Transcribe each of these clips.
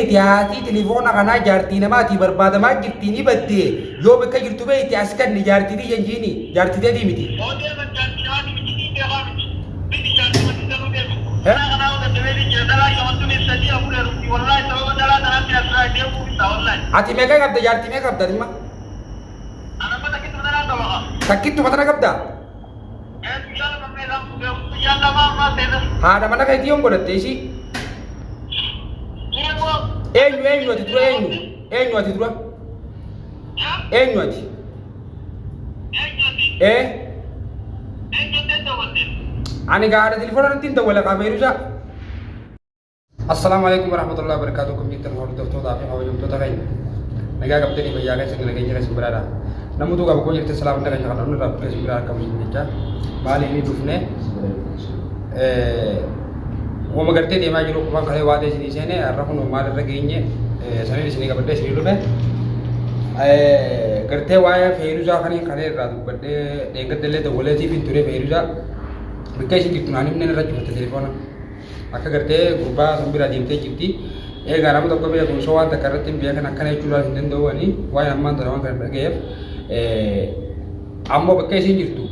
Itiyaati telefoona kanaa jaartii namaati barbaadamaa jirti ni badde yoo bakka jirtu beeyti as kan jaartii jenjiini jaartii teetii miti. Ati meeqa qabda jaartii meeqa qabda dhimma? Takkittu matana qabda? Haadha mana keetii yoon godhatte ishii? Eenyu ati dura eenyu ati dura? Eenyu ati? Ani gaada telefoona irratti hin dawwala qabeeruusaa. Assalamualaikum warahmatullahi wabarakatuh. Kum jirtan hordoftoota fi hawwattoota keenya. Nagaa qabdanii fayyaa keessan nageenya keessan biraadha. Namoota qabu koo jirtan salaam nagaa kan dhufne irraa keessan biraa akka musin jecha maali inni dhufne wama gartee deemaa jiru qofaan kalee waadee isinii seene har'a kun maal irra geenye saniin isinii qabadhee isinii dhufe gartee waa'ee feeruusaa kaniin kalee irraa dubbadhee dheengaddellee dawwaleetiif hin ture feeruusaa bakka isin jirtu naan himneen irra cufatte telefoona akka gartee gurbaa sun bira deemtee jirti eegaa nama tokko beeku osoo waan takka irratti hin beekan akkana jechuudhaan hin danda'uwani waa'ee ammaan tana waan kana dhaga'eef ammoo bakka isin jirtu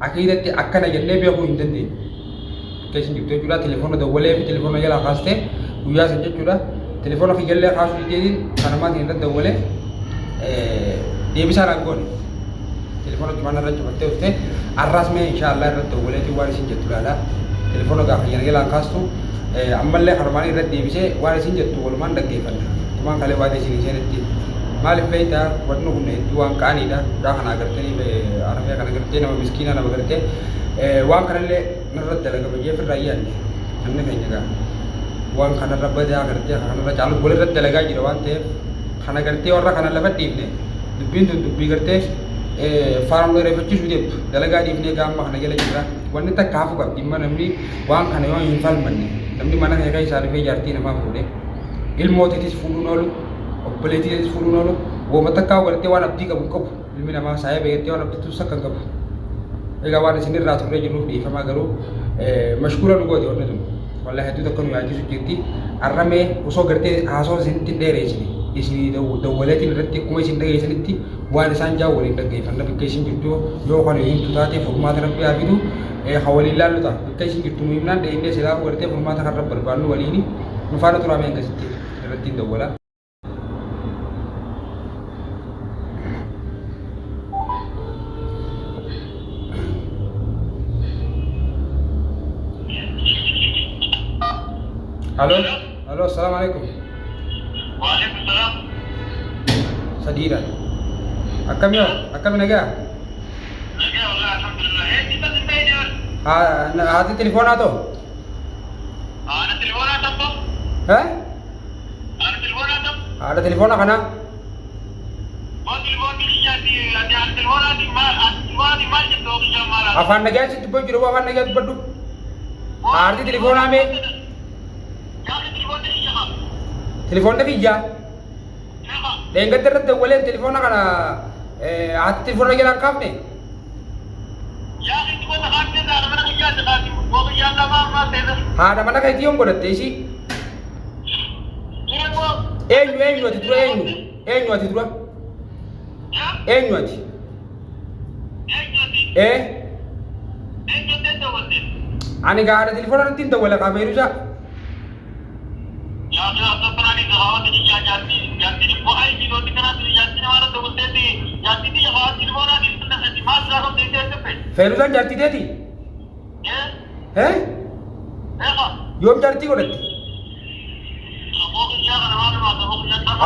akiidatti akkana jennee beekuu hin dandeenye bakka isin jirtu jechuudha telefoona dawwalee fi telefoona jalaa kaastee guyyaa san jechuudha telefoona fi jallee kaasuu jechuun kanamaatiin irratti dawwalee deebisaan argoone telefoona cumaan irra cufattee dhuftee arraas mee inshaallah irratti dawwaleetii waan isin jettu laala telefoona gaafa jalaa kaastu ammallee harmaanii irratti deebisee waan isin jettu walumaan dhaggeeffanna tumaan kalee waan isin isheenitti maaliif beektaa wadnu kun hedduu waan qaaniidha daa kana agartanii arafee kana agartee nama miskiina nama agartee waan kanallee narratti dalaga bayyee firraa yaadne namni keenya gaa waan kanarra badaa agartee kanarra caalu walirratti dalagaa jira waan ta'eef kana agartee warra kana lafa dhiifne dubbiin tun dubbii agartee faaraan reeffachiisuu deemtu dalagaa dhiifnee gaamma kana jala jira wanni takka hafu qabdi dhimma namni waan kana yoo hin falmanne namni mana keessa isaa dhufee jaartii namaa fuudhee ilmootiitis fuudhuun oolu obboleettiitis fuudhuun oolu wooma takkaa godhattee waan abdii qabu qabu ilmi namaa saayee beektee waan abdii tuusa kan qabu egaa waan isin irraa turree jirruuf dhiifamaa garuu mashkuula nu goote wanni tun wallaahi hedduu tokko nu yaachisu jirti arramee osoo gartee haasoo isinitti dheereessine isinii dawwaleetiin irratti akkuma isin dhageessanitti waan isaan jaa waliin dhaggeeffanna bakka isin jirtu yoo kan himtu taate furmaata rabbii haa fidu hawaliin laallu ta'a bakka isin jirtu nu himnaan dheeyinee silaa gartee furmaata kan rabbi barbaannu waliini nu faana turaamee akkasitti irratti hin dawwala. Halo, halo, assalamualaikum. Waalaikumsalam. Sadira. Akkam nagaa? Nagaa wallah alhamdulillah. Kita sampai dia. Hati telefoon atau? Ada telepon atau apa? Hah? Ada telepon atau? Ada telepon kana? Mau telepon bisa ada telepon di mana gitu bisa malah. Afaan nagaa sitti boy jiru afaan nagaa dubbadhu. Arti telefoon ame? Telefoon nabi ija. Dengan terus dawwaleen telefoona kana ati telefoona jalaan kaafne? Ya itu kan haknya ada mana kerja sekali. Mau kerja lama tetes. Haadha mana keetii yoon godhatte ishii? Eenyu ati dura eenyu ati dura? Eenyu ati? Ani gaada telefoona irratti hin dawwala qabeeruusaa. Ya atau pernah dikawal di jati di bawah ini kalau kita nanti jati mana tuh tadi jati di bawah di mana di tengah di mas lalu di TTP. Feeruusaan jaartii teeti? Yoom jaartii godhatte?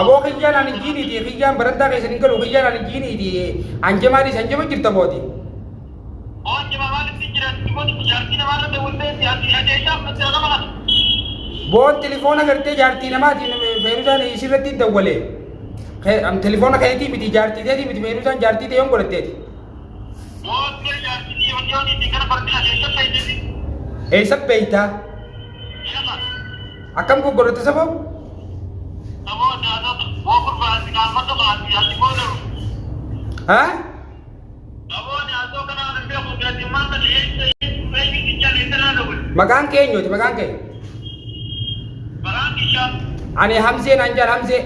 Aboo kiyyaan ani jiiniiti kiyyaan barattaa keessan hin galu kiyyaan ani jiiniiti anjamaadhis anjama jirta mooti. Boon telefoona gartee jaartii namaatiin feerusaan isirratti dawwalee telefoona keetii miti jaartii teetii miti feerusaan jaartii ta'e yoon godhatteeti. Eessa beeytaa? Akkam kun godhatte saboo? Haa? Maqaan kee eenyuuti maqaan kee? kisah. Ani Hamze nanjar Hamze.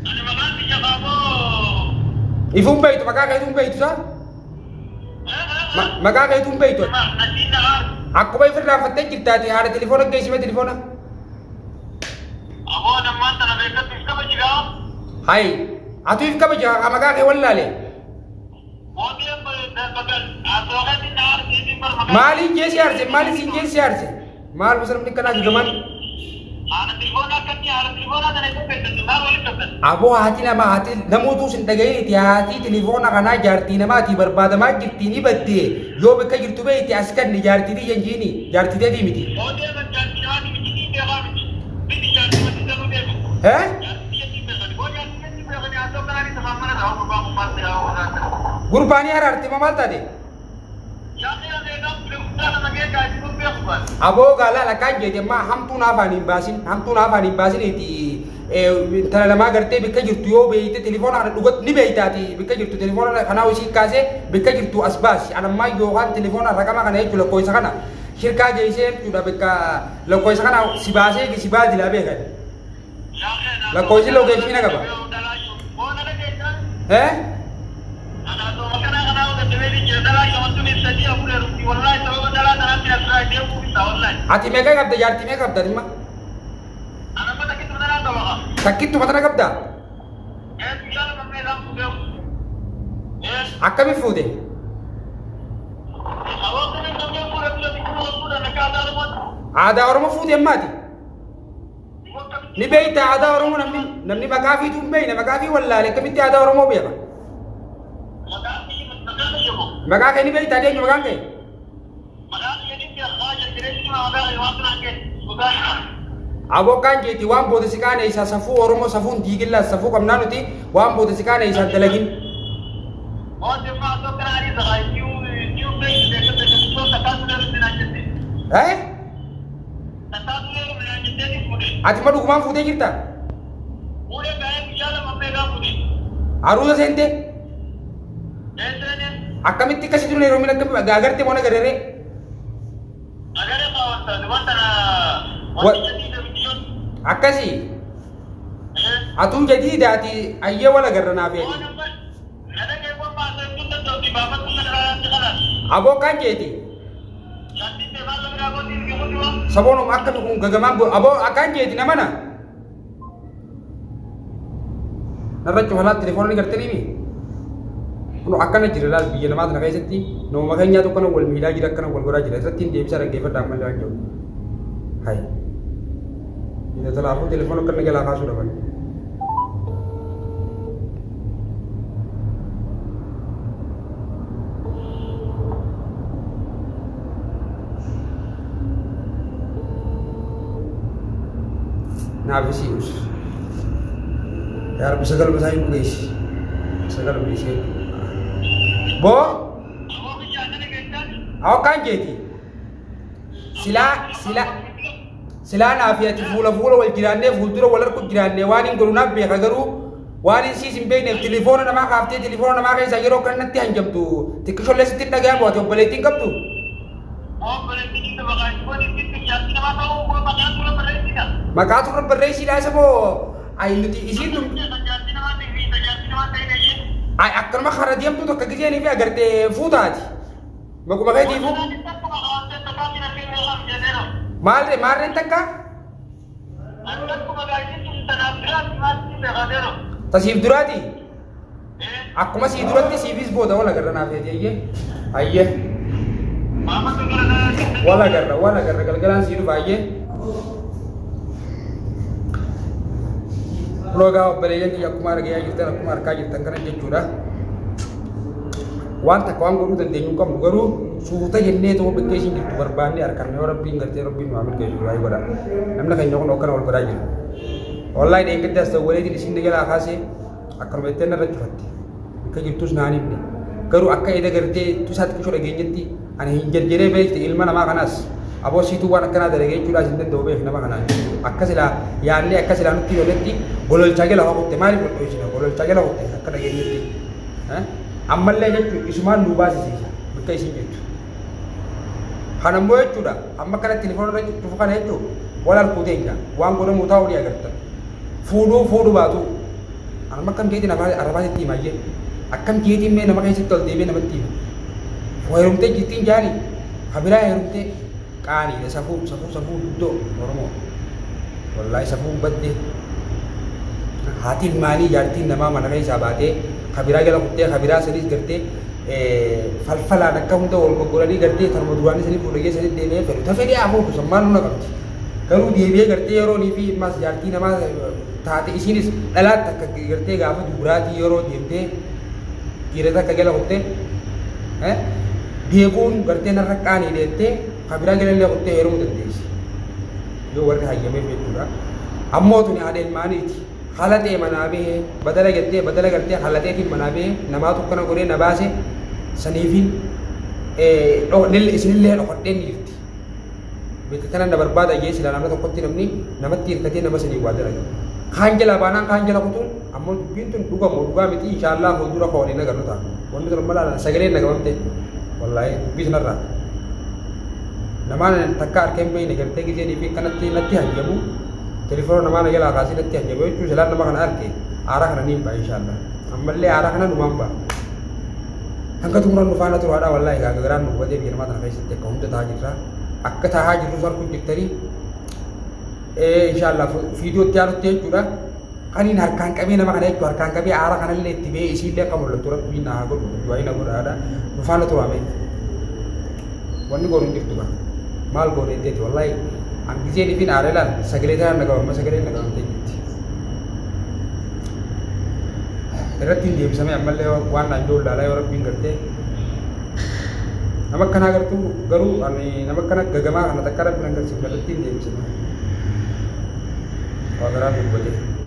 Ani makan kisah kamu. Ifum bait maka itu bait sa? Maka itu bait. Nanti nak. Aku bay firna fatte kita ti hada telepon ke sima telepon. Abo nama tanah dekat kisah berjaga. Hai. Atu if ka baja maka ke wallale. Modi bagal atau kan di nar kini per makan. Mali jesi arse mali sin jesi arse. Mal muslim nikana zaman. Ana telepon akan ni ana telepon ada itu betul betul boleh betul. Abo hati nama hati namutu sin tagay ti hati telepon kana jarti nama ti barbada ma jirti ni badde. Yo be ka jirtu be ti askan ni jarti di janjini. Jarti di miti. Modi menjadi jadi begini dia kami. Ini jadi macam tu dia. Eh? Gurbani arti mamal tadi. Abo gala la kaje de ma ham tu na bani basin iti tara lama garte bikka jirtu yo be ite telefon ara dugot ni be itati bikka jirtu telefon ara kana usi kase bikka jirtu asbas ana ma yo han telefon ara kama kana itu lo koisa kana shirka je ise tu da bikka lo koisa kana sibase ki sibadi la be kan la koisa lo ge fina kaba eh ati mega kabda yarti mega kabda dimma sakit tu matana kabda akami fude ada orang fude mati ni beita ada orang namni makafi tu beina makafi walla le kamiti ada orang be ba maka ini beita dia juga kan Abo kan jadi wan bodo sikana isa safu oromo safu digilla safu kam nanuti wan bodo sikana isa dalagin eh ati madu kuma fude kita aruda sente akamitti kasi tunai romina agarte mona garere akasi atum jadi dati ayya wala garana be abo kan jadi sabono akami kun gagamambo abo akan jadi namana narracho hala telepon ni garte ni no akan jiralal biya namad na kaisati no maganya to kana wal mila jira kana wal gora jira satin de bisara ge fata mal lajo hai ina tala aku telepon करने के लाखा सुना बन ना बेसी उस यार बिसगल बसाई को गई सगल बेसी Bo? Aku kan jadi sila na fiati fula wal jirane fulturo walar ku jirane wani nguruna be kagaru wani si simbe ne telefono na maka afte telefono na maka isa gero kan natti hanjam tu tikisho les titta ga bo to baleting kap tu maka tu berresi la sabo ai nuti isi tu ay akan ma kharadiam tu kagije ni fi agarte futati magu magai di fu marre takka tasif durati aku masih durati sibis boda wala garana fi ayye ayye wala garra galgalan siru ayye loga beleyan ya kumar gaya jirta kumar ka jirta kana jechura wanta ko anguru dan denyu kam garu suuta yenne to be kesin jirtu barbani ar kan ora bi ngarte robbi no amin ke jura ay goda namna kay nyoko no kana wal goda jil wallahi de ngata sa wala di sinde gala khase akar be tenna rajju fatti ka jirtu nani ni garu akka ida garte tu sat ko shura genyetti ani hinjer jere be ilma na ma kanas abo situ wana kana da rege chula sinde do be na ma kana akkasila yalle akkasila nutti yoletti golol chagela hotte mari ko isina golol chagela hotte akkada genyetti ha ammalle jettu isuman duba sisa bukai sin jettu hana mo jettu da amma kana telephone ra jettu kana jettu wal alqudenga wan gono mutaw dia garta fudu batu an makam kiti nama arabati ti maje akam kiti me nama kaisi tol debe nama ti wayrumte kitin jani habira yarumte kani da safu do oromo wallahi safu badde hatil mali jarti nama mana kai sabate habira gala kutte habira sadis garte falfala nakam do wal gogolani garte karmo duwani sani pulege sani debe feru tafedi abu samman na gamti karu debe garte yoro ni fi mas jarti nama taate isinis dalat takka garte gafa durati yoro demte kireta kagela kutte deebun garte na rakani dete habira gala le kutte yoro muddes yo warka hayyame fetura ammo tuni adel maniti halate manabe badala garte halate ti manabe namatu kana gore nabase sanifin do nel isinille do kodden nirti be kana da barbada ye sila namna to kotti namni namatti kati namasani wadara kanjala bana kanjala kutun ammo bintun duga mo duga miti inshallah mo dura ko ni nagar ta wonde to mala sagale nagamte wallahi bisnarra namana takkar kembe ni garte gi ni fi kanatti natti hajabu telefono namana gela kasi natti hajabu tu sala nama kana arke ara kana ni ba inshallah amalle ara kana numamba hangka tumuran nufana tu ada wallahi ga garan nu bade bi mata kai sitte ko humta tajira akka ta hajiru sar ku diktari inshallah video tiar te jura kanin harkan kabe nama kana itu harkan kabe ara kana le tibe isi le kamul turat bina go duai na gor ada nufana tu ame wonni gorun diktu ba mal go ne te wallahi ang gije ni bin arelan sagale ta naga ma sagale naga te gitti ratin dia bisa me amalle wan na jol dalai orang pinggarte namak kana gartu garu ani namak kana gagama kana takara pinanggar sibla ratin dia bisa ma wagara bade